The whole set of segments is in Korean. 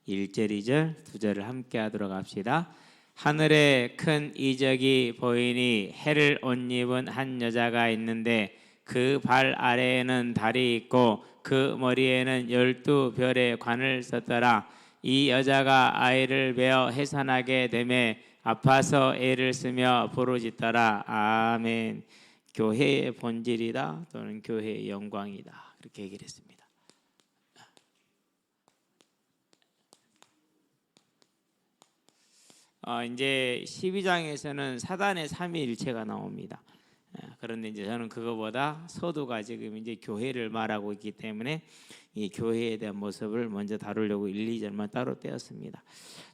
1절, 2절, 2절을 함께 하도록 합시다. 하늘에 큰 이적이 보이니 해를 옷 입은 한 여자가 있는데 그 발 아래에는 달이 있고 그 머리에는 12별의 관을 썼더라. 이 여자가 아이를 베어 해산하게 되매 아파서 애를 쓰며 부르짖더라. 아멘. 교회의 본질이다 또는 교회의 영광이다, 이렇게 얘기를 했습니다. 이제 12장에서는 사단의 삼위일체가 나옵니다. 그런데 이제 저는 그거보다 서두가 지금 이제 교회를 말하고 있기 때문에 이 교회에 대한 모습을 먼저 다루려고 1, 2절만 따로 떼었습니다.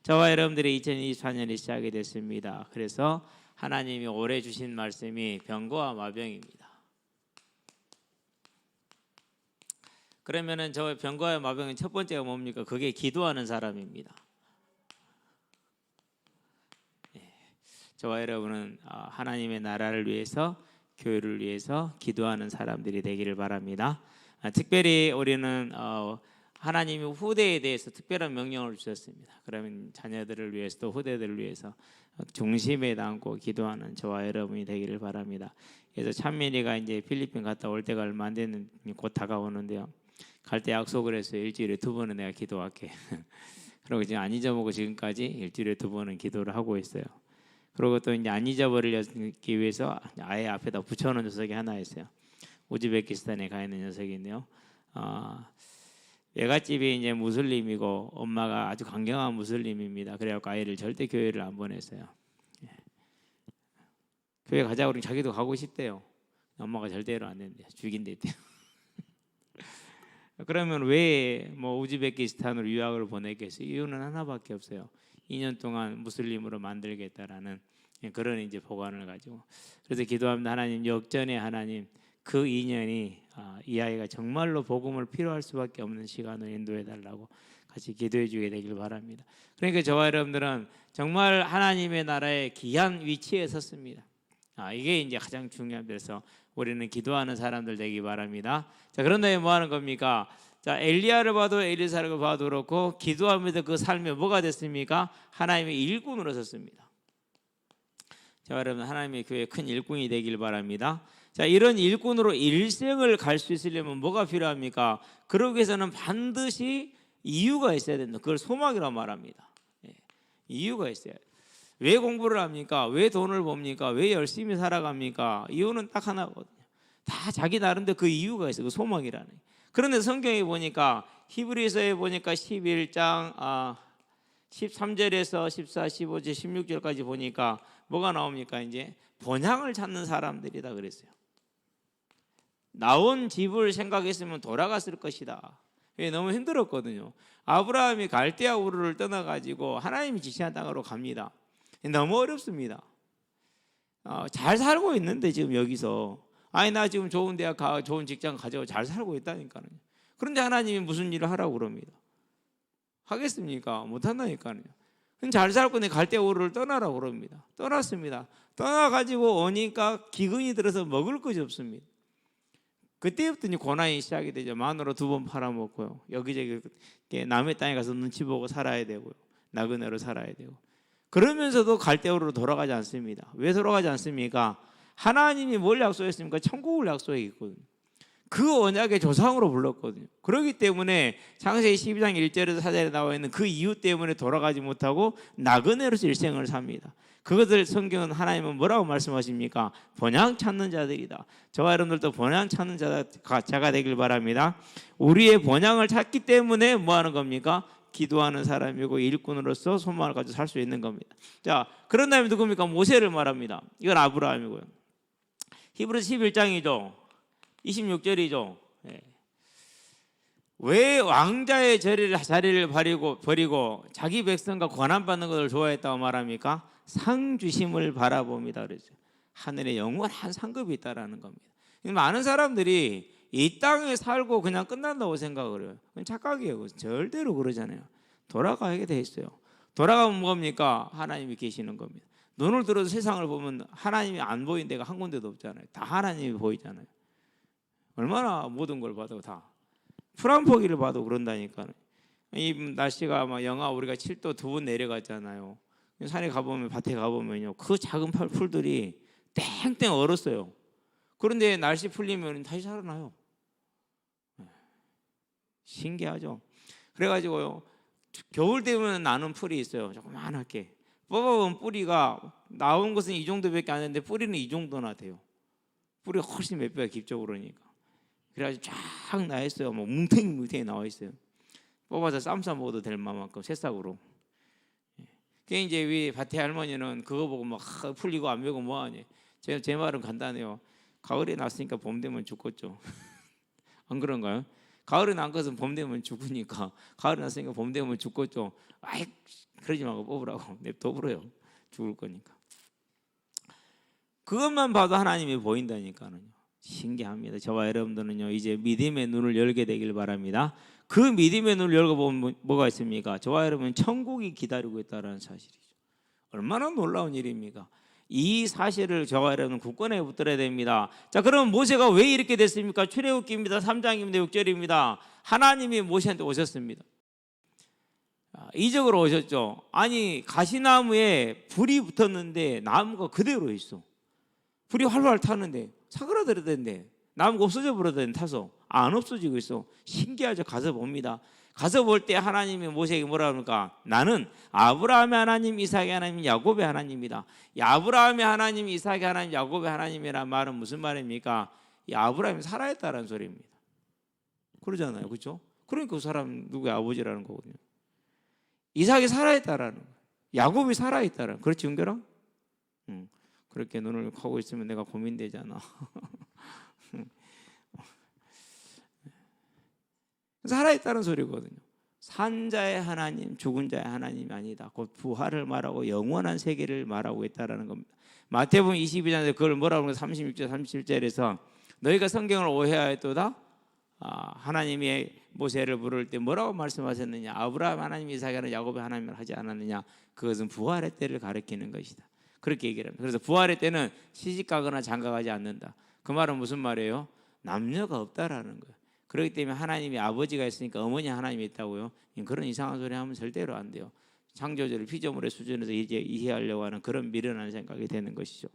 저와 여러분들이 2024년이 시작이 됐습니다. 그래서 하나님이 올해 주신 말씀이 병거와 마병입니다. 그러면은 저 병거와 마병의 첫 번째가 뭡니까? 그게 기도하는 사람입니다. 저와 여러분은 하나님의 나라를 위해서, 교회를 위해서 기도하는 사람들이 되기를 바랍니다. 특별히 우리는 하나님이 후대에 대해서 특별한 명령을 주셨습니다. 그러면 자녀들을 위해서도 후대들을 위해서 중심에 담고 기도하는 저와 여러분이 되기를 바랍니다. 그래서 찬민이가 이제 필리핀 갔다 올 때가 얼마 안 됐는데 곧 다가오는데요. 갈 때 약속을 했어요. 일주일에 2번은 내가 기도할게. 그리고 지금 안 잊어먹고 지금까지 일주일에 2번은 기도를 하고 있어요. 그리고 또 이제 안 잊어버리기 위해서 아예 앞에다 붙여놓은 녀석이 하나 있어요. 우즈베키스탄에 가 있는 녀석인데요. 외갓집이 이제 무슬림이고 엄마가 아주 강경한 무슬림입니다. 그래갖고 아이를 절대 교회를 안 보냈어요. 교회 가자고 그러니 자기도 가고 싶대요. 엄마가 절대로 안 된대요. 죽인댔대요. 그러면 왜 뭐 우즈베키스탄으로 유학을 보냈겠어요? 이유는 하나밖에 없어요. 2년 동안 무슬림으로 만들겠다라는 그런 이제 보관을 가지고, 그래서 기도합니다. 하나님, 역전의 하나님, 그 2년이 이 아이가 정말로 복음을 필요할 수밖에 없는 시간을 인도해 달라고 같이 기도해 주게 되길 바랍니다. 그러니까 저와 여러분들은 정말 하나님의 나라의 귀한 위치에 섰습니다. 이게 이제 가장 중요합니다. 그래서 우리는 기도하는 사람들 되기 바랍니다. 자, 그런데 뭐 하는 겁니까? 자, 엘리야를 봐도 엘리사를 봐도 그렇고 기도하면서 그 삶이 뭐가 됐습니까? 하나님의 일꾼으로 섰습니다. 자, 여러분, 하나님의 교회 큰 일꾼이 되길 바랍니다. 자, 이런 일꾼으로 일생을 갈 수 있으려면 뭐가 필요합니까? 그러기 위해서는 반드시 이유가 있어야 된다. 그걸 소망이라고 말합니다. 이유가 있어야 돼요. 왜 공부를 합니까? 왜 돈을 법니까? 왜 열심히 살아갑니까? 이유는 딱 하나거든요. 다 자기 나름대로 그 이유가 있어요. 그 소망이라는. 그런데 성경에 보니까 히브리서에 보니까 11장 13절에서 14, 15절, 16절까지 보니까 뭐가 나옵니까? 이제 본향을 찾는 사람들이다 그랬어요. 나온 집을 생각했으면 돌아갔을 것이다. 너무 힘들었거든요. 아브라함이 갈대아 우르를 떠나가지고 하나님이 지시한 땅으로 갑니다. 너무 어렵습니다. 잘 살고 있는데 지금 여기서 나 지금 좋은 대학 가, 좋은 직장 가지고 잘 살고 있다니까요. 그런데 하나님이 무슨 일을 하라고 그럽니다. 하겠습니까? 못한다니까요. 잘 살고 내 갈대아 우르를 떠나라고 그럽니다. 떠났습니다. 떠나가지고 오니까 기근이 들어서 먹을 것이 없습니다. 그때부터 이제 고난이 시작이 되죠. 마누라 2번 팔아먹고요. 여기저기 남의 땅에 가서 눈치 보고 살아야 되고요. 나그네로 살아야 되고. 그러면서도 갈대아우르로 돌아가지 않습니다. 왜 돌아가지 않습니까? 하나님이 뭘 약속했습니까? 천국을 약속했거든요. 그 언약의 조상으로 불렀거든요. 그렇기 때문에 창세기 12장 1절에서 4절에 나와 있는 그 이유 때문에 돌아가지 못하고 나그네로서 일생을 삽니다. 그것을 성경은 하나님은 뭐라고 말씀하십니까? 본향 찾는 자들이다. 저와 여러분들도 본향 찾는 자가 되길 바랍니다. 우리의 본향을 찾기 때문에 뭐 하는 겁니까? 기도하는 사람이고 일꾼으로서 소망을 가지고 살 수 있는 겁니다. 자, 그런 다음에 누굽니까? 모세를 말합니다. 이건 아브라함이고요. 히브리서 11장이죠. 26절이죠. 왜 왕자의 자리를 버리고 자기 백성과 권한받는 것을 좋아했다고 말합니까? 상 주심을 바라봅니다. 그랬죠. 하늘에 영원한 상급이 있다라는 겁니다. 많은 사람들이 이 땅에 살고 그냥 끝난다고 생각을 해요. 그건 착각이에요. 절대로 그러잖아요. 돌아가게 돼 있어요. 돌아가면 뭡니까? 하나님이 계시는 겁니다. 눈을 들어서 세상을 보면 하나님이 안 보이는 데가 한 군데도 없잖아요. 다 하나님이 보이잖아요. 얼마나 모든 걸 봐도 다. 프랑포기를 봐도 그런다니까요. 이 날씨가 막 영하 우리가 7도 2번 내려갔잖아요. 산에 가보면 밭에 가보면요, 그 작은 풀들이 땡땡 얼었어요. 그런데 날씨 풀리면 다시 살아나요. 신기하죠. 그래가지고요, 겨울 되면 나는 풀이 있어요. 조그만하게 뽑아보면 뿌리가 나온 것은 이 정도밖에 안 되는데 뿌리는 이 정도나 돼요. 뿌리가 훨씬 몇 배가 깊죠. 그러니까 그래가지고 쫙 나 있어요. 뭐 뭉탱이 나와 있어요. 뽑아서 쌈 싸 먹어도 될 만큼 새싹으로. 그 이제 위 밭에 할머니는 그거 보고 막 풀리고 안 메고 뭐하니. 제 말은 간단해요. 가을에 났으니까 봄 되면 죽겠죠. 안 그런가요? 가을에 난 것은 봄 되면 죽으니까 가을에 났으니까 봄 되면 죽겠죠. 아이, 그러지 말고 뽑으라고. 냅둬 버려요. 죽을 거니까. 그것만 봐도 하나님이 보인다니까요. 신기합니다. 저와 여러분들은요, 이제 믿음의 눈을 열게 되길 바랍니다. 그 믿음의 눈을 열고 보면 뭐가 있습니까? 저와 여러분, 천국이 기다리고 있다는 사실이죠. 얼마나 놀라운 일입니까? 이 사실을 저와 여러분 굳건하게 붙들어야 됩니다. 자, 그럼 모세가 왜 이렇게 됐습니까? 출애굽기입니다. 3장입니다. 6절입니다. 하나님이 모세한테 오셨습니다. 이적으로 오셨죠. 아니, 가시나무에 불이 붙었는데 나무가 그대로 있어. 불이 활활 타는데 사그라들었는데 나무가 없어져 버렸는데 타서 안 없어지고 있어. 신기하죠. 가서 봅니다. 가서 볼 때 하나님이 모세에게 뭐라 그러니까, 나는 아브라함의 하나님, 이삭의 하나님, 야곱의 하나님이다. 아브라함의 하나님, 이삭의 하나님, 야곱의 하나님이란 말은 무슨 말입니까? 이 아브라함이 살아있다는 소리입니다. 그러잖아요, 그렇죠? 그러니까 그 사람 누구의 아버지라는 거거든요. 이삭이 살아있다라는 거예요. 야곱이 살아있다라는, 그렇지 은결아? 그렇게 눈을 하고 있으면 내가 고민되잖아. 살아있다는 소리거든요. 산자의 하나님, 죽은 자의 하나님이 아니다. 곧 부활을 말하고 영원한 세계를 말하고 있다는 겁니다. 마태복음 22장에서 그걸 뭐라고 하는 36절 37절에서 너희가 성경을 오해하였도다. 하나님이 모세를 부를 때 뭐라고 말씀하셨느냐? 아브라함 하나님, 이삭 하나님, 야곱의 하나님을 하지 않았느냐? 그것은 부활의 때를 가리키는 것이다. 그렇게 얘기를 합니다. 그래서 부활의 때는 시집가거나 장가가지 않는다. 그 말은 무슨 말이에요? 남녀가 없다라는 거예요. 그렇기 때문에 하나님이 아버지가 있으니까 어머니 하나님이 있다고요? 그런 이상한 소리 하면 절대로 안 돼요. 창조주를 피조물의 수준에서 이제 이해하려고 하는 그런 미련한 생각이 되는 것이죠.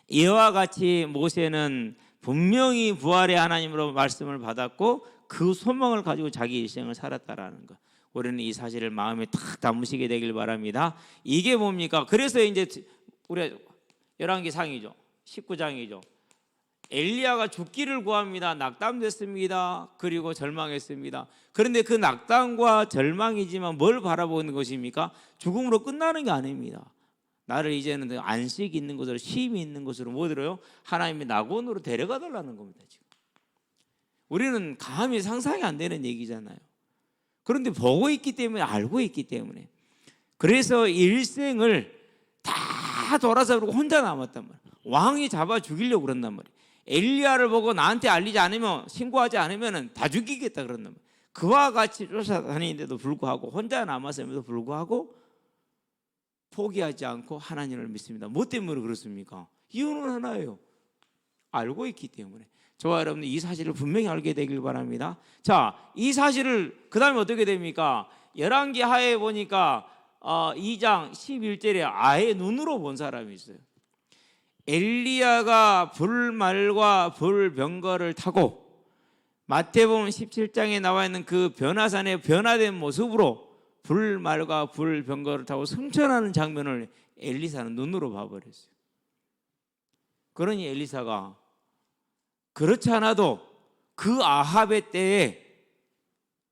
이와 같이 모세는 분명히 부활의 하나님으로 말씀을 받았고 그 소망을 가지고 자기 일생을 살았다라는 것. 우리는 이 사실을 마음에 탁 담으시게 되길 바랍니다. 이게 뭡니까? 그래서 이제 우리 열왕기상이죠. 19장이죠. 엘리야가 죽기를 구합니다. 낙담됐습니다. 그리고 절망했습니다. 그런데 그 낙담과 절망이지만 뭘 바라보는 것입니까? 죽음으로 끝나는 게 아닙니다. 나를 이제는 안식이 있는 곳으로, 쉼이 있는 곳으로 뭐 들어요? 하나님의 낙원으로 데려가 달라는 겁니다. 지금 우리는 감히 상상이 안 되는 얘기잖아요. 그런데 보고 있기 때문에, 알고 있기 때문에. 그래서 일생을 다 돌아서 그러고 혼자 남았단 말이에요. 왕이 잡아 죽이려고 그런단 말이에요. 엘리야를 보고 나한테 알리지 않으면, 신고하지 않으면 다 죽이겠다 그런단 말이에요. 그와 같이 쫓아다니는데도 불구하고, 혼자 남았음에도 불구하고 포기하지 않고 하나님을 믿습니다. 뭐 때문에 그렇습니까? 이유는 하나예요. 알고 있기 때문에. 저와 여러분들 이 사실을 분명히 알게 되길 바랍니다. 자, 이 사실을 그 다음에 어떻게 됩니까? 열왕기 하에 보니까 2장 11절에 아예 눈으로 본 사람이 있어요. 엘리야가 불말과 불병거를 타고 마태복음 17장에 나와 있는 그 변화산의 변화된 모습으로 불말과 불병거를 타고 승천하는 장면을 엘리사는 눈으로 봐버렸어요. 그러니 엘리사가 그렇지 않아도 그 아합의 때에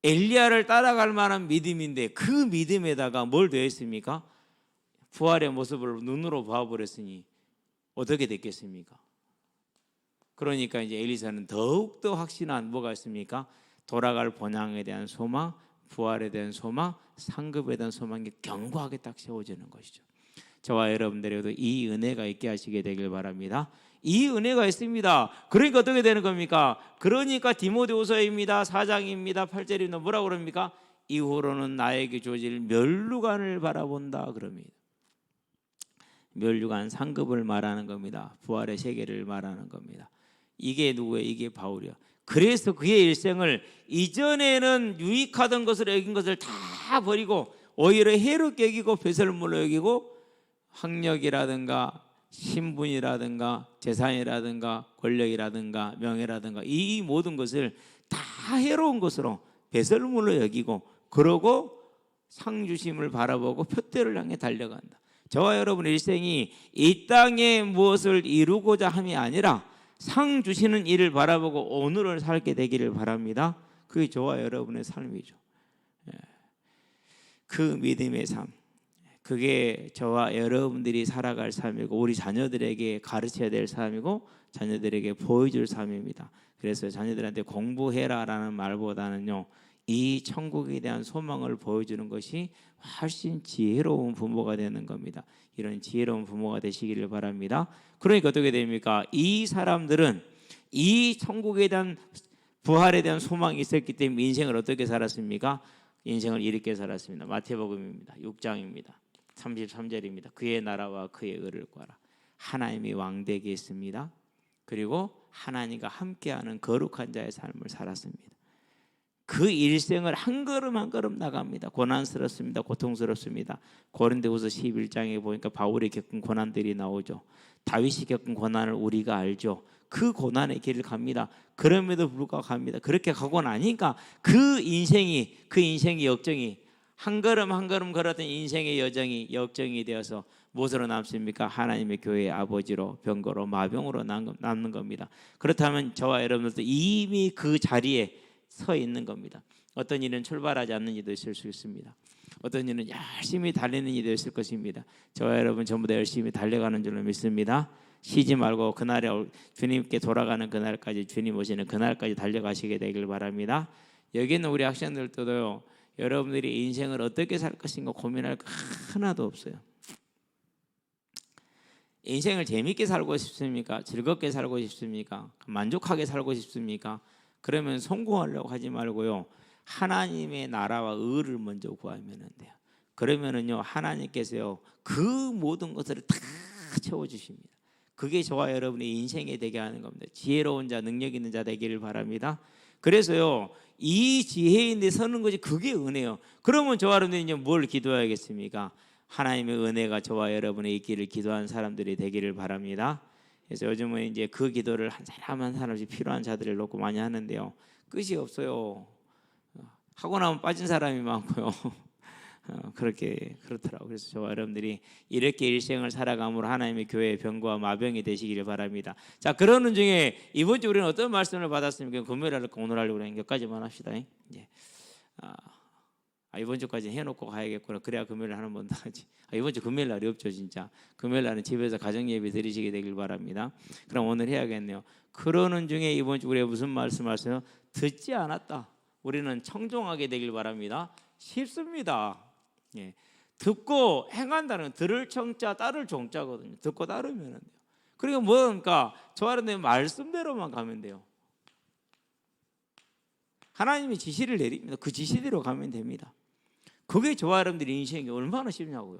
엘리야를 따라갈 만한 믿음인데 그 믿음에다가 뭘 더했습니까? 부활의 모습을 눈으로 봐버렸으니 어떻게 됐겠습니까? 그러니까 이제 엘리사는 더욱더 확신한 뭐가 있습니까? 돌아갈 본향에 대한 소망, 부활에 대한 소망, 상급에 대한 소망이 견고하게 딱 세워지는 것이죠. 저와 여러분들에게도 이 은혜가 있게 하시게 되길 바랍니다. 이 은혜가 있습니다. 그러니까 어떻게 되는 겁니까? 그러니까 디모데후서입니다. 4장입니다. 8절입니다. 뭐라고 그럽니까? 이후로는 나에게 주어질 면류관을 바라본다 그럽니다. 면류관, 상급을 말하는 겁니다. 부활의 세계를 말하는 겁니다. 이게 누구예요? 이게 바울이요. 그래서 그의 일생을 이전에는 유익하던 것으로 여긴 것을 다 버리고 오히려 해롭게 여기고 배설물로 여기고 학력이라든가 신분이라든가 재산이라든가 권력이라든가 명예라든가 이 모든 것을 다 해로운 것으로 배설물로 여기고 그러고 상 주심을 바라보고 표대를 향해 달려간다. 저와 여러분의 일생이 이 땅에 무엇을 이루고자 함이 아니라 상 주시는 일을 바라보고 오늘을 살게 되기를 바랍니다. 그게 저와 여러분의 삶이죠. 그 믿음의 삶, 그게 저와 여러분들이 살아갈 삶이고 우리 자녀들에게 가르쳐야 될 삶이고 자녀들에게 보여줄 삶입니다. 그래서 자녀들한테 공부해라라는 말보다는요, 이 천국에 대한 소망을 보여주는 것이 훨씬 지혜로운 부모가 되는 겁니다. 이런 지혜로운 부모가 되시기를 바랍니다. 그러니까 어떻게 됩니까? 이 사람들은 이 천국에 대한 부활에 대한 소망이 있었기 때문에 인생을 어떻게 살았습니까? 인생을 이렇게 살았습니다. 마태복음입니다. 6장입니다. 33절입니다. 그의 나라와 그의 의를 구하라. 하나님이 왕되게 했습니다. 그리고 하나님과 함께하는 거룩한 자의 삶을 살았습니다. 그 일생을 한 걸음 한 걸음 나갑니다. 고난스럽습니다. 고통스럽습니다. 고린도후서 11장에 보니까 바울이 겪은 고난들이 나오죠. 다윗이 겪은 고난을 우리가 알죠. 그 고난의 길을 갑니다. 그럼에도 불구하고 갑니다. 그렇게 가고 나니까 그 인생이 역정이 한 걸음 한 걸음 걸었던 인생의 여정이 역정이 되어서 무엇으로 남습니까? 하나님의 교회의 아버지로 병거로 마병으로 남는 겁니다. 그렇다면 저와 여러분들도 이미 그 자리에 서 있는 겁니다. 어떤 일은 출발하지 않는 일도 있을 수 있습니다. 어떤 일은 열심히 달리는 일도 있을 것입니다. 저와 여러분 전부 다 열심히 달려가는 줄로 믿습니다. 쉬지 말고 그날에 주님께 돌아가는 그날까지, 주님 오시는 그날까지 달려가시게 되길 바랍니다. 여기는 우리 학생들도요, 여러분들이 인생을 어떻게 살 것인가 고민할 거 하나도 없어요. 인생을 재밌게 살고 싶습니까? 즐겁게 살고 싶습니까? 만족하게 살고 싶습니까? 그러면 성공하려고 하지 말고요, 하나님의 나라와 의를 먼저 구하면 돼요. 그러면은요, 하나님께서요 그 모든 것을 다 채워주십니다. 그게 저와 여러분의 인생에 되게 하는 겁니다. 지혜로운 자, 능력 있는 자 되기를 바랍니다. 그래서요, 이 지혜인데 서는 것이 그게 은혜요. 그러면 저와 여러분이 뭘 기도해야겠습니까? 하나님의 은혜가 저와 여러분의 있기를 기도하는 사람들이 되기를 바랍니다. 그래서 요즘은 이제 그 기도를 한 사람 한 사람씩 필요한 자들을 놓고 많이 하는데요, 끝이 없어요. 하고 나면 빠진 사람이 많고요. 그렇더라고요. 그래서 저와 여러분들이 이렇게 일생을 살아감으로 하나님의 교회의 병거와 마병이 되시기를 바랍니다. 자, 그러는 중에 이번 주 우리는 어떤 말씀을 받았습니까? 금요일 할까 오늘 하려고 그러니까 여기까지만 합시다. 이제 이번 주까지 해놓고 가야겠구나. 그래야 금요일 하는 번 더 하지. 이번 주 금요일 날이 없죠, 진짜. 금요일 날은 집에서 가정 예배 드리시게 되길 바랍니다. 그럼 오늘 해야겠네요. 그러는 중에 이번 주 우리가 무슨 말씀하세요? 듣지 않았다. 우리는 청종하게 되길 바랍니다. 쉽습니다. 예. 듣고 행한다는, 들을 청자 따를 종자거든요. 듣고 따르면 돼요. 그리고 뭐니까 저와 여러분의 말씀대로만 가면 돼요. 하나님이 지시를 내립니다. 그 지시대로 가면 됩니다. 그게 저와 여러분들의 인생이 얼마나 쉽냐고요.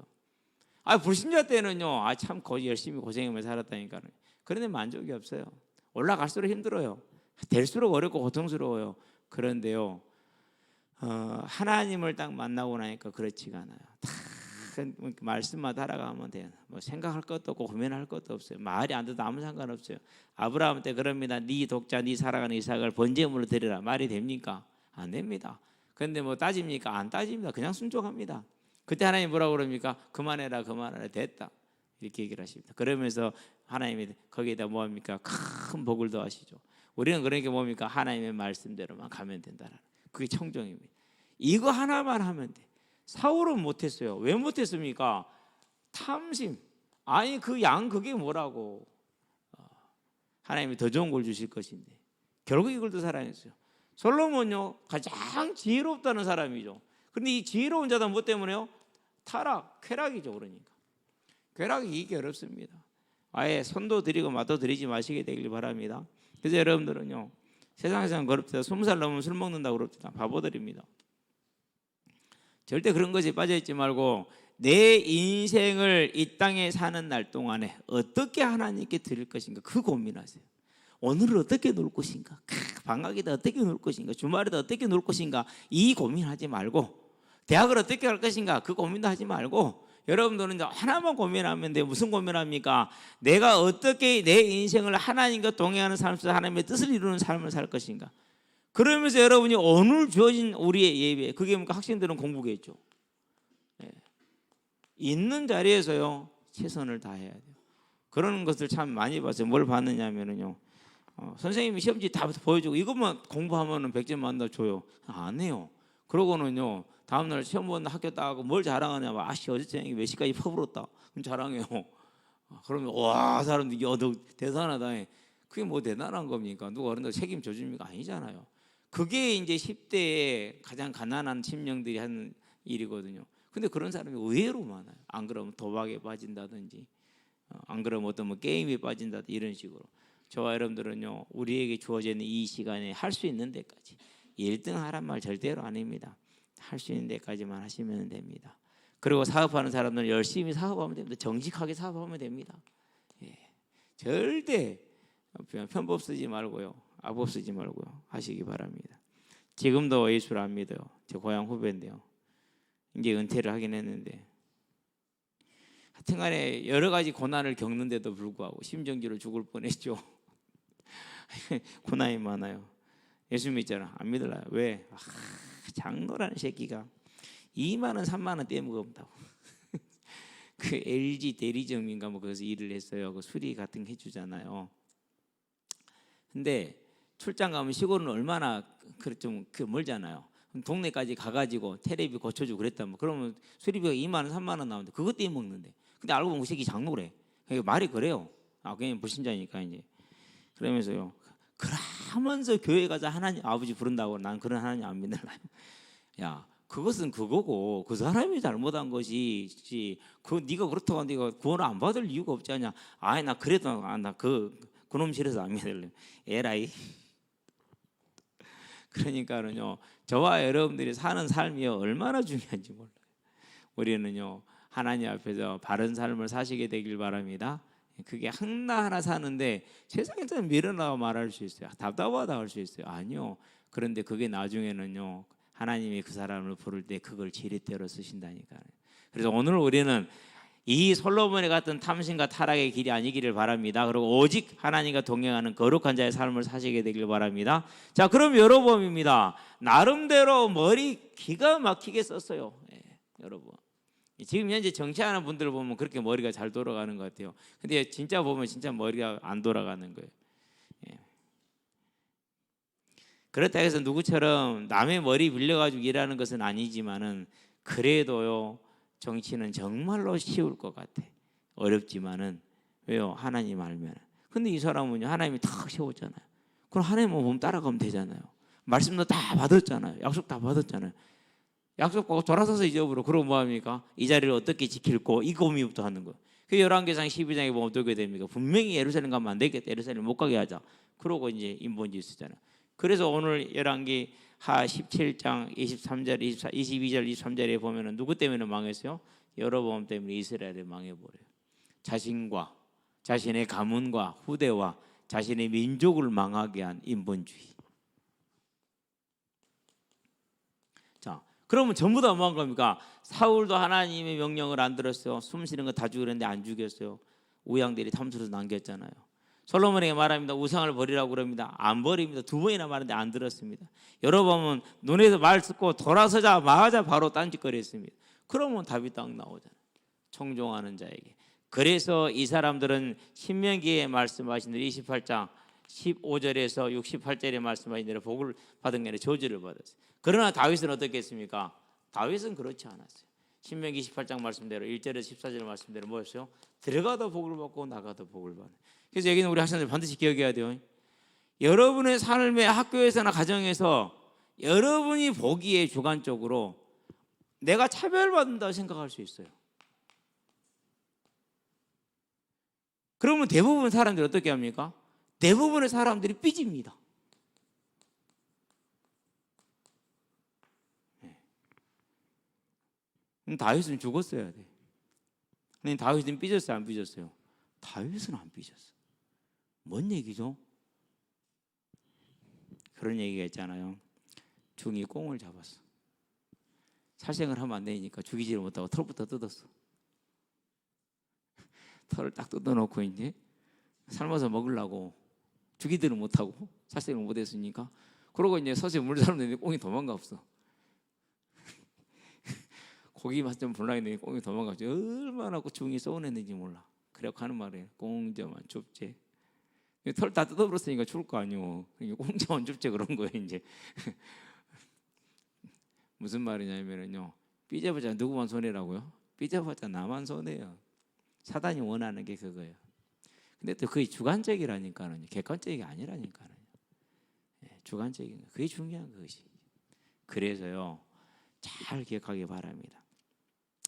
불신자 때는요, 참 열심히 고생하며 살았다니까요. 그런데 만족이 없어요. 올라갈수록 힘들어요. 될수록 어렵고 고통스러워요. 그런데요, 하나님을 딱 만나고 나니까 그렇지가 않아요. 다 말씀만 따라가면 돼요. 뭐 생각할 것도 없고 고민할 것도 없어요. 말이 안 돼도 아무 상관없어요. 아브라함 때 그럽니다. 네 독자, 네 살아가는 이삭을 번제물로 드리라. 말이 됩니까? 안 됩니다. 그런데 뭐 따집니까? 안 따집니다. 그냥 순종합니다. 그때 하나님 뭐라고 그럽니까? 그만해라, 그만해라, 됐다, 이렇게 얘기를 하십니다. 그러면서 하나님이 거기에다 뭐합니까? 큰 복을 더하시죠. 우리는 그러니까 뭡니까? 하나님의 말씀대로만 가면 된다는, 그게 청정입니다. 이거 하나만 하면 돼. 사울은 못했어요. 왜 못했습니까? 탐심. 그 양 그게 뭐라고. 하나님이 더 좋은 걸 주실 것인데 결국 이걸 더 사랑했어요. 솔로몬요, 가장 지혜롭다는 사람이죠. 그런데 이 지혜로운 자다 뭐 때문에요? 타락, 쾌락이죠. 그러니까 쾌락이 이기기 어렵습니다. 아예 손도 드리고 맛도 드리지 마시게 되길 바랍니다. 그래서 여러분들은요, 세상에서는 그렇다. 20살 넘으면 술 먹는다고 그럽니다. 바보들입니다. 절대 그런 것에 빠져있지 말고 내 인생을 이 땅에 사는 날 동안에 어떻게 하나님께 드릴 것인가, 그 고민하세요. 오늘을 어떻게 놀 것인가, 방학에도 어떻게 놀 것인가, 주말에도 어떻게 놀 것인가, 이 고민하지 말고, 대학을 어떻게 갈 것인가 그 고민도 하지 말고, 여러분들은 이제 하나만 고민하면 돼요. 무슨 고민합니까? 내가 어떻게 내 인생을 하나님과 동행하는 삶 속에서 하나님의 뜻을 이루는 삶을 살 것인가. 그러면서 여러분이 오늘 주어진 우리의 예배, 그게 뭡니까? 학생들은 공부겠죠. 있는 자리에서요 최선을 다해야 돼요. 그런 것을 참 많이 봤어요. 뭘 봤느냐면요, 선생님이 시험지 다 보여주고 이것만 공부하면은 100점 만나 줘요. 안 해요. 그러고는요 다음날 시험 보는 학교 따고 뭘 자랑하냐, 아씨 어제 저녁에 몇 시까지 퍼부었다, 그럼 자랑해요. 그러면 와 사람들이 너 대단하다. 그게 뭐 대단한 겁니까? 누가 어른들 책임져 줍니까? 아니잖아요. 그게 이제 10대에 가장 가난한 심령들이 하는 일이거든요. 근데 그런 사람이 의외로 많아요. 안 그러면 도박에 빠진다든지, 안 그러면 어떤 뭐 게임에 빠진다든지 이런 식으로. 저와 여러분들은요 우리에게 주어지는 이 시간에 할 수 있는 데까지, 1등 하란 말 절대로 아닙니다. 할 수 있는 데까지만 하시면 됩니다. 그리고 사업하는 사람들은 열심히 사업하면 됩니다. 정직하게 사업하면 됩니다. 절대 편법 쓰지 말고요, 악법 쓰지 말고요 하시기 바랍니다. 지금도 예수를 안 믿어요. 제 고향 후배인데요, 이제 은퇴를 하긴 했는데 하여튼간에 여러 가지 고난을 겪는데도 불구하고 심정지로 죽을 뻔했죠. 고난이 많아요. 예수 믿잖아. 안 믿을라요. 왜? 장로라는 새끼가 2만 원 3만 원 떼먹었다고. 그 LG 대리점인가 뭐 거기서 일을 했어요. 그 수리 같은 거 해주잖아요. 근데 출장 가면 시골은 얼마나 좀 멀잖아요. 동네까지 가가지고 테레비 고쳐주고 그랬다면, 그러면 수리비가 2만 원 3만 원 나오는데 그것 때문에 먹는데, 근데 알고 보면 그 새끼 장로래. 말이 그래요. 그냥 불신자니까 이제. 그러면서요, 그러면서 교회 가서 하나님 아버지 부른다고, 난 그런 하나님 안 믿는다. 야, 그것은 그거고 그 사람이 잘못한 것이지, 그 네가 그렇다고 네가 구원을 안 받을 이유가 없지 않냐. 나 그래도 나 그놈 싫어서 안 믿을래. 에라이. 그러니까는요, 저와 여러분들이 사는 삶이 얼마나 중요한지 몰라요. 우리는요 하나님 앞에서 바른 삶을 사시게 되길 바랍니다. 그게 하나하나 사는데 세상에서는 미련하고 말할 수 있어요. 답답하다 할 수 있어요. 아니요. 그런데 그게 나중에는요 하나님이 그 사람을 부를 때 그걸 지렛대로 쓰신다니까요. 그래서 오늘 우리는 이 솔로몬의 같은 탐심과 타락의 길이 아니기를 바랍니다. 그리고 오직 하나님과 동행하는 거룩한 자의 삶을 사시게 되길 바랍니다. 자, 그럼 여러분입니다. 나름대로 머리 기가 막히게 썼어요. 여러분. 지금 현재 정치하는 분들 보면 그렇게 머리가 잘 돌아가는 것 같아요. 근데 진짜 보면 진짜 머리가 안 돌아가는 거예요. 그렇다 해서 누구처럼 남의 머리 빌려가지고 일하는 것은 아니지만은, 그래도요 정치는 정말로 쉬울 것 같아. 어렵지만은, 왜요? 하나님 알면. 근데 이 사람은요 하나님이 탁 세웠잖아요. 그럼 하나님만 보면 따라가면 되잖아요. 말씀도 다 받았잖아요. 약속 다 받았잖아요. 약속 받고 돌아서서 잊어버려. 그럼 뭐합니까? 이 자리를 어떻게 지킬고, 이 고민부터 하는 거예요. 그 열왕기상 12장에 보면 어떻게 됩니까? 분명히 예루살렘 가면 안 되겠다. 예루살렘 못 가게 하자. 그러고 이제 인본주의 쓰잖아요. 그래서 오늘 열왕기 하 17장 23절, 22절, 23절에 보면은 누구 때문에 망했어요? 여로보암 때문에 이스라엘이 망해버려요. 자신과 자신의 가문과 후대와 자신의 민족을 망하게 한 인본주의. 자, 그러면 전부 다 뭐한 겁니까? 사울도 하나님의 명령을 안 들었어요. 숨쉬는 거 다 죽이는데 안 죽였어요. 우양들이 탐수로 남겼잖아요. 솔로몬에게 말합니다. 우상을 버리라고 그럽니다. 안 버립니다. 2번이나 말하는데 안 들었습니다. 여러분은 눈에서 말 듣고 돌아서자마자 바로 딴짓거리했습니다. 그러면 답이 딱 나오잖아요. 청종하는 자에게. 그래서 이 사람들은 신명기에 말씀하신 대로 28장 15절에서 68절에 말씀하신 대로 복을 받은 게 아니라 저주를 받았어요. 그러나 다윗은 어떻게 했습니까? 다윗은 그렇지 않았어요. 신명기 28장 말씀대로 1절에서 14절 말씀대로 뭐였어요? 들어가도 복을 받고 나가도 복을 받는. 그래서 여기는 우리 학생들 반드시 기억해야 돼요. 여러분의 삶의 학교에서나 가정에서 여러분이 보기에 주관적으로 내가 차별받는다고 생각할 수 있어요. 그러면 대부분 사람들이 어떻게 합니까? 대부분의 사람들이 삐집니다. 다윗은 죽었어야 돼. 근데 다윗은 삐졌어요, 안 삐졌어요? 다윗은 안 삐졌어. 뭔 얘기죠? 그런 얘기가 있잖아요. 중이 꽁을 잡았어. 살생을 하면 안 되니까 죽이지를 못하고 털부터 뜯었어. 털을 딱 뜯어놓고 이제 삶아서 먹으려고 죽이지를 못하고 살생을 못했으니까 그러고 이제 서서히 물 사람들이 꽁이 도망가 없어. 고기 맛 좀 볼라 했는데 꽁이 도망가 없지. 얼마나 그 중이 쏘냈는지 몰라. 그래갖고 하는 말이에요. 꽁저만 줍제. 털 다 뜯어버렸으니까 죽을 거 아니오. 꽁저만 줍제 그런 거예요 이제. 무슨 말이냐면요. 삐져봤자 누구만 손해라고요? 삐져봤자 나만 손해요. 사단이 원하는 게 그거예요. 근데 또 그게 주관적이라니까요. 객관적이 아니라니까요. 주관적인 거. 그게 중요한 것이. 그래서요. 잘 기억하기 바랍니다.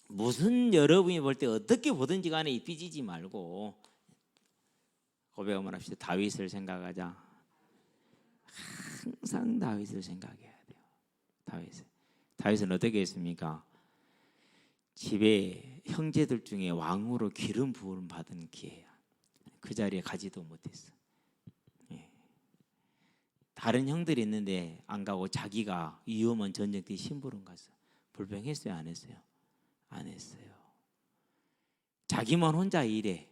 무슨 여러분이 볼 때 어떻게 보든지 간에 삐지지 말고 고백 한번 합시다. 다윗을 생각하자. 항상 다윗을 생각해야 돼요. 다윗은 어떻게 했습니까? 집에 형제들 중에 왕으로 기름 부음 받은 기회야. 그 자리에 가지도 못했어. 다른 형들이 있는데 안 가고 자기가 위험한 전쟁 때 심부름 갔어. 불평했어요? 안 했어요? 안 했어요. 자기만 혼자 일해.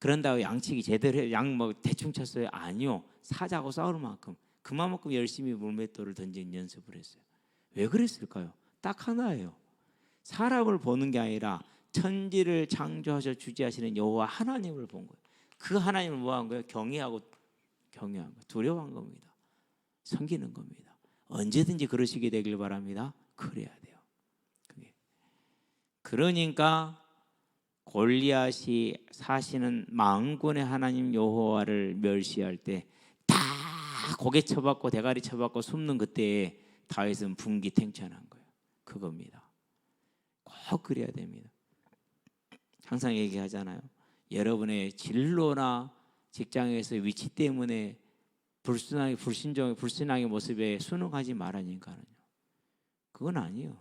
그런다고 양치기 제대로 해. 양 뭐 대충 쳤어요? 아니요. 사자고 싸울 만큼 그만큼 열심히 물맷돌을 던진 연습을 했어요. 왜 그랬을까요? 딱 하나예요. 사람을 보는 게 아니라 천지를 창조하셔 주지하시는 여호와 하나님을 본 거예요. 그 하나님을 뭐 한 거예요? 경외한 거, 두려워한 겁니다. 섬기는 겁니다. 언제든지 그러시게 되길 바랍니다. 그래야 돼요. 그러니까 골리앗이 사시는 만군의 하나님 여호와를 멸시할 때 다 고개 쳐박고 대가리 쳐박고 숨는 그때에 다윗은 분기탱천한 거예요. 그겁니다. 꼭 그래야 됩니다. 항상 얘기하잖아요. 여러분의 진로나 직장에서 위치 때문에 불신앙의 모습에 순응하지 말라니까요. 그건 아니에요.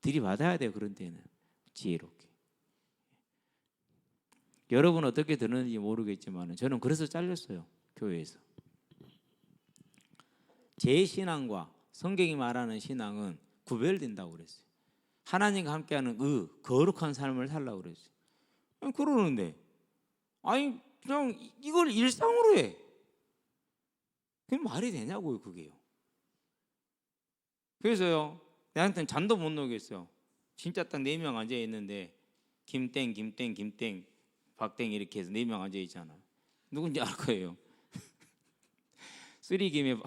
들이받아야 돼요. 그런 때는 지혜롭게. 여러분 어떻게 들었는지 모르겠지만 저는 그래서 잘렸어요. 교회에서. 제 신앙과 성경이 말하는 신앙은 구별된다고 그랬어요. 하나님과 함께하는 거룩한 삶을 살라고 그랬어요. 아니, 그러는데 아니 그냥 이걸 일상으로 해. 그게 말이 되냐고요, 그게요. 그래서요, 내한테는 잠도 못 놀겠어요. 진짜 딱 4명 앉아 있는데 김땡, 박땡 이렇게 해서 4명 앉아 있잖아요. 누군지 알 거예요. 쓰리김에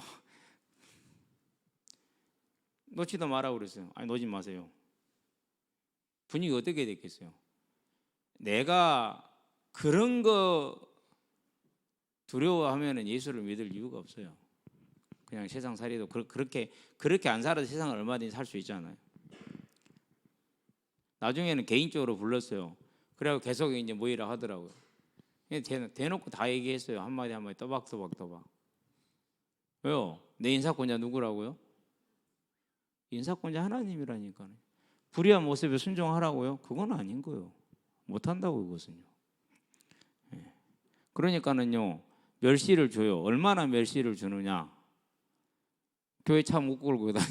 놓지도 말라고 그랬어요. 아니 놓지 마세요. 분위기 어떻게 됐겠어요? 내가 그런 거 두려워하면 예수를 믿을 이유가 없어요. 그냥 세상 살이도 그렇게 안 살아도 세상을 얼마든지 살 수 있잖아요. 나중에는 개인적으로 불렀어요. 그래갖고 계속 이제 모이라 하더라고요. 대놓고 다 얘기했어요. 한마디 또박. 왜요? 내 인사권자 누구라고요? 인사권자 하나님이라니까요. 불의한 모습에 순종하라고요? 그건 아닌 거예요. 못한다고 그것은요. 그러니까는요. 멸시를 줘요. 얼마나 멸시를 주느냐. 교회 차 못 끌고 다니.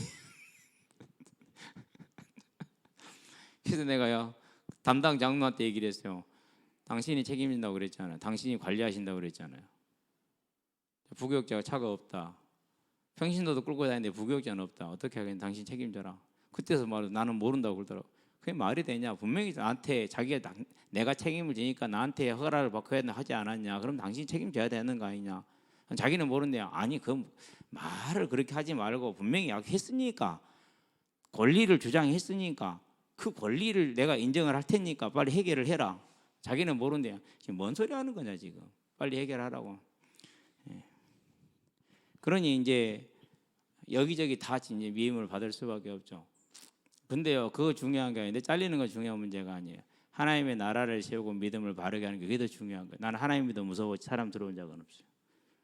그래서 내가요 담당 장로한테 얘기를 했어요. 당신이 책임진다고 그랬잖아요. 당신이 관리하신다고 그랬잖아요. 부교육자가 차가 없다. 평신도도 끌고 다니는데 부교육자는 없다. 어떻게 하겠냐. 당신 책임져라. 그때서 말해서 나는 모른다고 그러더라고. 그게 말이 되냐. 분명히 나한테 내가 책임을 지니까 나한테 허가를 받고 하지 않았냐. 그럼 당신이 책임져야 되는 거 아니냐. 자기는 모른대요. 아니 그 말을 그렇게 하지 말고 분명히 했으니까 권리를 주장했으니까 그 권리를 내가 인정을 할 테니까 빨리 해결을 해라. 자기는 모른대요. 지금 뭔 소리 하는 거냐 지금. 빨리 해결하라고. 그러니 이제 여기저기 다 이제 미움을 받을 수밖에 없죠. 근데요 그거 중요한 게 아닌데 잘리는 건 중요한 문제가 아니에요. 하나님의 나라를 세우고 믿음을 바르게 하는 게 그게 더 중요한 거예요. 나는 하나님 믿어 무서워 사람 들어온 적은 없어요.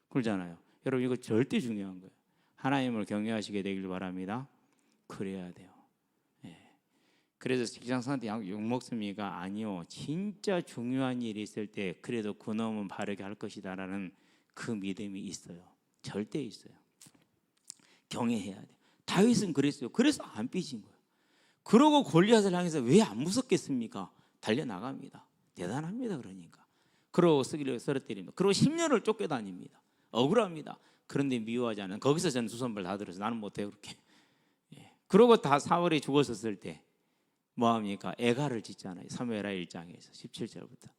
그러잖아요. 여러분 이거 절대 중요한 거예요. 하나님을 경외하시게 되길 바랍니다. 그래야 돼요. 그래서 직장상한테 욕먹습니까? 아니요. 진짜 중요한 일이 있을 때 그래도 그놈은 바르게 할 것이다라는 그 믿음이 있어요. 절대 있어요. 경외해야 돼. 다윗은 그랬어요. 그래서 안 삐진 거예요. 그러고 골리앗을 향해서 왜 안 무섭겠습니까? 달려나갑니다. 대단합니다. 그러니까. 그러고 쓰기를 쓰러뜨립니다. 그러고 10년을 쫓겨다닙니다. 억울합니다. 그런데 미워하지 않은, 거기서 저는 두 손발 다 들어서 나는 못해요 그렇게. 그러고 다 사울이 죽었었을 때 뭐합니까? 애가를 짓잖아요. 사무엘하 1장에서 17절부터.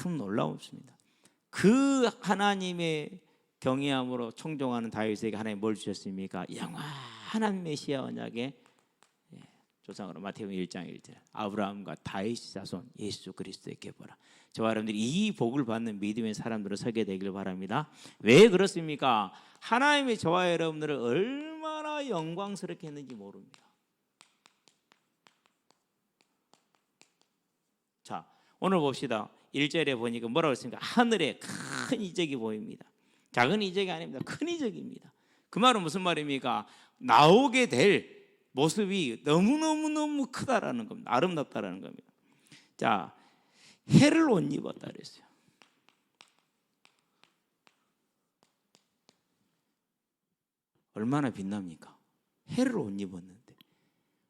참 놀라웠습니다. 그 하나님의 경외함으로 청종하는 다윗에게 하나님 뭘 주셨습니까? 영원한 메시아 언약의 조상으로 마태복음 1장 1절 아브라함과 다윗 자손 예수 그리스도에게 보라. 저와 여러분들이 이 복을 받는 믿음의 사람들로 서게 되길 바랍니다. 왜 그렇습니까? 하나님이 저와 여러분들을 얼마나 영광스럽게 했는지 모릅니다. 자, 오늘 봅시다. 1절에 보니까 뭐라고 했습니까? 하늘에 큰 이적이 보입니다. 작은 이적이 아닙니다. 큰 이적입니다. 그 말은 무슨 말입니까? 나오게 될 모습이 너무너무 크다라는 겁니다. 아름답다라는 겁니다. 자, 해를 옷 입었다 그랬어요. 얼마나 빛납니까? 해를 옷 입었는데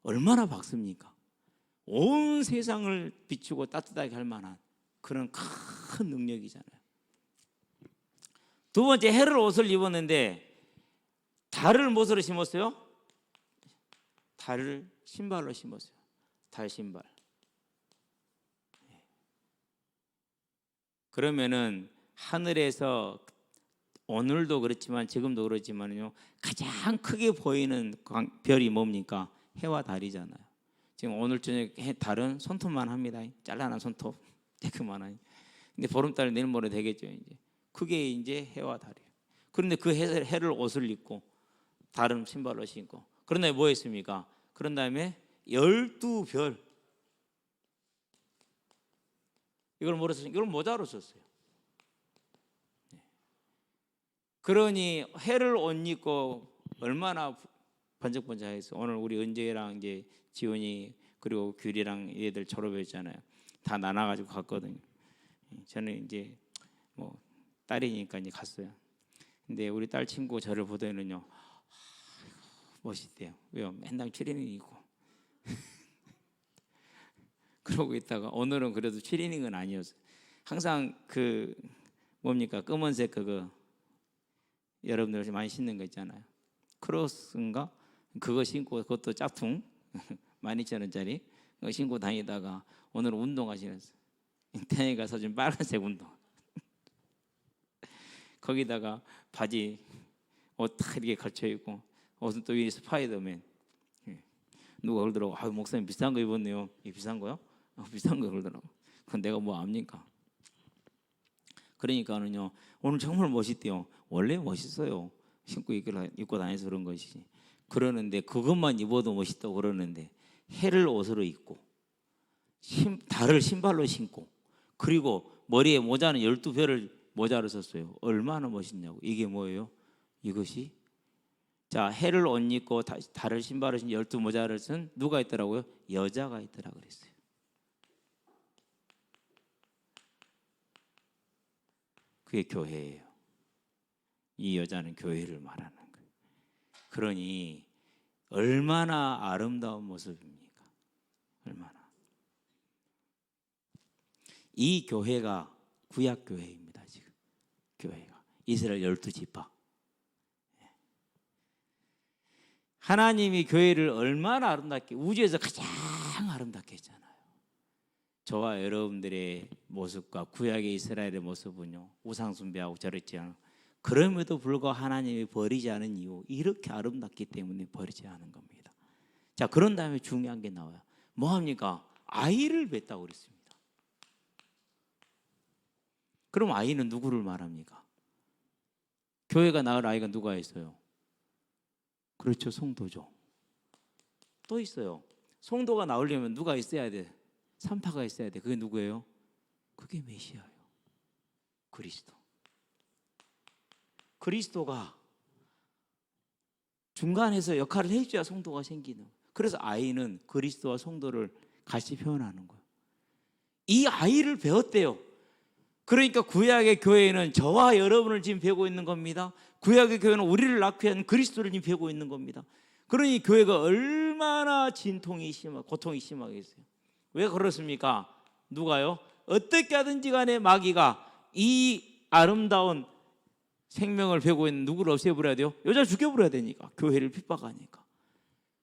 얼마나 밝습니까? 온 세상을 비추고 따뜻하게 할 만한 그런 큰 능력이잖아요. 두 번째, 해를 옷을 입었는데 달을 무엇으로 심었어요? 달을 신발로 심었어요. 달 신발. 그러면은 하늘에서 오늘도 그렇지만 지금도 그렇지만요, 가장 크게 보이는 별이 뭡니까? 해와 달이잖아요. 지금 오늘 저녁 달은 손톱만 합니다. 잘라난 손톱, 그만한. 근데 보름달 내일 모레 되겠죠. 이제 그게 이제 해와 달이에요. 그런데 그 해를 옷을 입고 달은 신발로 신고. 그런데 뭐 했습니까? 그런 다음에 12별. 이걸 뭐로 썼어요? 이걸 모자로 썼어요. 그러니 해를 옷 입고 얼마나 번쩍번쩍해서 오늘 우리 은재랑 이제 지훈이 그리고 규리랑 얘들 졸업했잖아요. 다 나눠가지고 갔거든요. 저는 이제 뭐 딸이니까 이제 갔어요. 근데 우리 딸 친구 저를 보더니요, 멋있대요. 왜요? 맨날 트레이닝 입고. 그러고 있다가 오늘은 그래도 트레이닝은 아니었어요. 항상 그 뭡니까? 검은색 그거 여러분들 많이 신는 거 있잖아요. 크로스인가? 그거 신고, 그것도 짝퉁 12,000원짜리 그거 신고 다니다가 오늘 운동하시면서 태양이가 사준 빨간색 운동 거기다가 바지 옷 다 이렇게 걸쳐 입고 옷은 또 위에 스파이더맨. 누가 그러더라고, 아유 목사님 비싼 거 입었네요. 이게 비싼 거요? 비싼 거 그러더라고. 그건 내가 뭐 압니까? 그러니까는요, 오늘 정말 멋있대요. 원래 멋있어요. 신고 입고 다녀서 그런 것이지. 그러는데 그것만 입어도 멋있다고 그러는데 해를 옷으로 입고 달을 신발로 신고 그리고 머리에 모자는 12별을 모자로 썼어요. 얼마나 멋있냐고. 이게 뭐예요? 이것이 자, 해를 옷 입고 달을 신발을 신 12모자를 쓴 누가 있더라고요? 여자가 있더라 그랬어요. 그게 교회예요. 이 여자는 교회를 말하는 거예요. 그러니 얼마나 아름다운 모습입니까? 얼마나. 이 교회가 구약 교회입니다. 지금 교회가 이스라엘 12지파. 하나님이 교회를 얼마나 아름답게, 우주에서 가장 아름답게 했잖아요. 저와 여러분들의 모습과 구약의 이스라엘의 모습은요, 우상 숭배하고 저랬지 않아요. 그럼에도 불구하고 하나님이 버리지 않은 이유, 이렇게 아름답기 때문에 버리지 않은 겁니다. 자, 그런 다음에 중요한 게 나와요. 뭐합니까? 아이를 뵀다고 그랬습니다. 그럼 아이는 누구를 말합니까? 교회가 낳을 아이가 누가 있어요? 그렇죠, 성도죠. 또 있어요. 성도가 나오려면 누가 있어야 돼? 산파가 있어야 돼. 그게 누구예요? 그게 메시아예요. 그리스도. 그리스도가 중간에서 역할을 해줘야 성도가 생기는. 그래서 아이는 그리스도와 성도를 같이 표현하는 거예요. 이 아이를 배웠대요. 그러니까 구약의 교회는 저와 여러분을 지금 배우고 있는 겁니다. 구약의 교회는 우리를 낳기 위한 그리스도를 지금 배우고 있는 겁니다. 그러니 교회가 얼마나 고통이 심하겠어요. 왜 그렇습니까? 누가요? 어떻게 하든지 간에 마귀가 이 아름다운 생명을 배우고 있는 누구를 없애버려야 돼요? 여자 죽여버려야 되니까. 교회를 핍박하니까.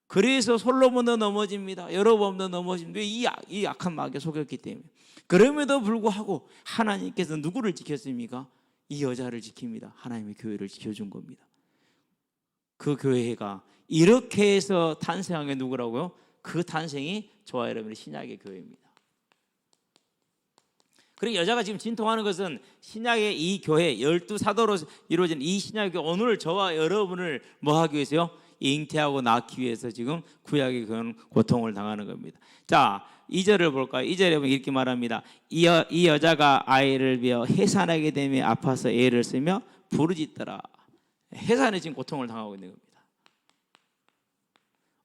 그래서 솔로몬도 넘어집니다. 여로보암도 넘어집니다. 이 악한 마귀에 속였기 때문에. 그럼에도 불구하고 하나님께서 누구를 지켰습니까? 이 여자를 지킵니다. 하나님의 교회를 지켜준 겁니다. 그 교회가 이렇게 해서 탄생한 게 누구라고요? 그 탄생이 저와 여러분의 신약의 교회입니다. 그리고 여자가 지금 진통하는 것은 신약의 이 교회 12사도로 이루어진 이 신약의 교회, 오늘 저와 여러분을 뭐 하기 위해서요? 잉태하고 낳기 위해서 지금 구약의 교회는 고통을 당하는 겁니다. 자, 2절을 볼까요? 2절에 보면 이렇게 말합니다. 이 여자가 아이를 비어 해산하게 되며 아파서 애를 쓰며 부르짖더라. 해산에 지금 고통을 당하고 있는 겁니다.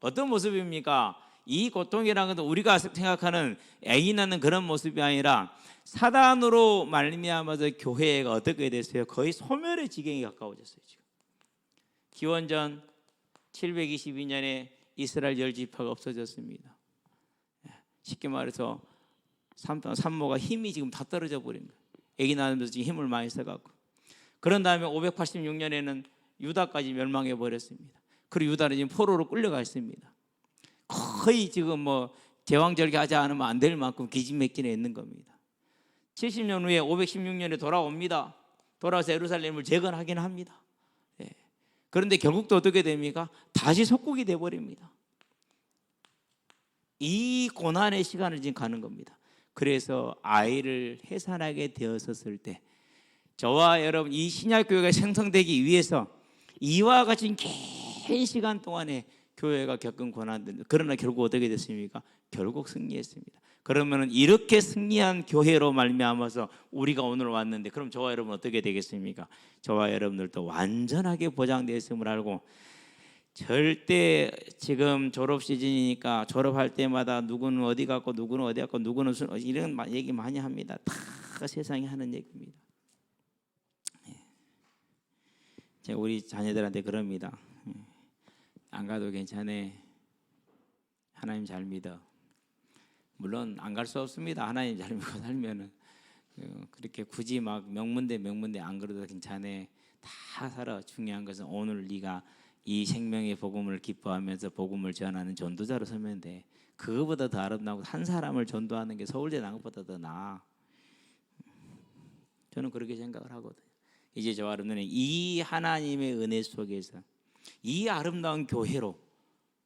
어떤 모습입니까? 이 고통이라는 것은 우리가 생각하는 애기 낳는 그런 모습이 아니라 사단으로 말미암아서 교회가 어떻게 됐어요? 거의 소멸의 지경에 가까워졌어요. 지금 기원전 722년에 이스라엘 10지파가 없어졌습니다. 쉽게 말해서 산모가 힘이 지금 다 떨어져 버린 거예요. 애기 낳으면서 지금 힘을 많이 써갖고. 그런 다음에 586년에는 유다까지 멸망해 버렸습니다. 그리고 유다는 지금 포로로 끌려가 있습니다. 거의 지금 뭐 제왕절개하지 않으면 안 될 만큼 기진맥진해 있는 겁니다. 70년 후에 516년에 돌아옵니다. 돌아와서 예루살렘을 재건하긴 합니다. 그런데 결국 또 어떻게 됩니까? 다시 속국이 돼버립니다. 이 고난의 시간을 지금 가는 겁니다. 그래서 아이를 해산하게 되었을 때 저와 여러분 이 신약교회가 생성되기 위해서 이와 같이 긴 시간 동안에 교회가 겪은 고난들, 그러나 결국 어떻게 됐습니까? 결국 승리했습니다. 그러면 이렇게 승리한 교회로 말미암아서 우리가 오늘 왔는데 그럼 저와 여러분 어떻게 되겠습니까? 저와 여러분들도 완전하게 보장되어 있음을 알고 절대 지금 졸업 시즌이니까 졸업할 때마다 누구는 어디 갔고 누구는 어디 갔고 누구는 이런 얘기 많이 합니다. 다 세상이 하는 얘기입니다. 제가 우리 자녀들한테 그럽니다. 안 가도 괜찮아. 하나님 잘 믿어. 물론 안 갈 수 없습니다. 하나님 잘 믿고 살면은 그렇게 굳이 막 명문대 안 그래도 괜찮아. 다 살아. 중요한 것은 오늘 네가 이 생명의 복음을 기뻐하면서 복음을 전하는 전도자로 서면 돼. 그거보다 더 아름다고 한 사람을 전도하는 게 서울대 나는 것보다 더 나아. 저는 그렇게 생각을 하거든요. 이제 저와 여러분은 이 하나님의 은혜 속에서 이 아름다운 교회로,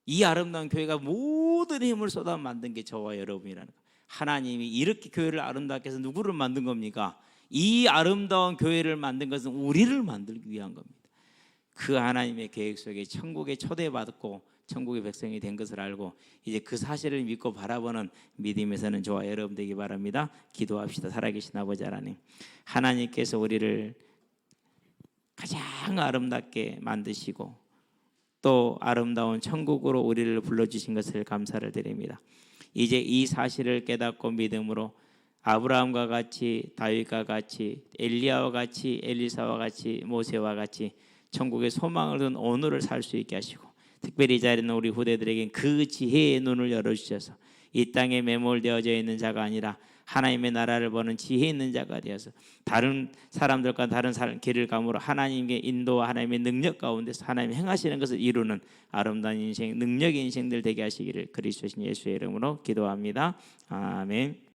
이 아름다운 교회가 모든 힘을 쏟아 만든 게 저와 여러분이라는 거예요. 하나님이 이렇게 교회를 아름답게 해서 누구를 만든 겁니까? 이 아름다운 교회를 만든 것은 우리를 만들기 위한 겁니다. 그 하나님의 계획 속에 천국에 초대받고 천국의 백성이 된 것을 알고 이제 그 사실을 믿고 바라보는 믿음에서는 저와 여러분 되기 바랍니다. 기도합시다. 살아계신 아버지 하나님, 하나님께서 우리를 가장 아름답게 만드시고 또 아름다운 천국으로 우리를 불러주신 것을 감사를 드립니다. 이제 이 사실을 깨닫고 믿음으로 아브라함과 같이, 다윗과 같이, 엘리야와 같이, 엘리사와 같이, 모세와 같이 천국의 소망을 둔 오늘을 살 수 있게 하시고 특별히 이 자리에 있는 우리 후대들에게 그 지혜의 눈을 열어주셔서 이 땅에 매몰되어져 있는 자가 아니라 하나님의 나라를 보는 지혜 있는 자가 되어서 다른 사람들과 다른 길을 감으로 하나님의 인도와 하나님의 능력 가운데서 하나님이 행하시는 것을 이루는 아름다운 인생, 능력의 인생들 되게 하시기를 그리스도신 예수의 이름으로 기도합니다. 아멘.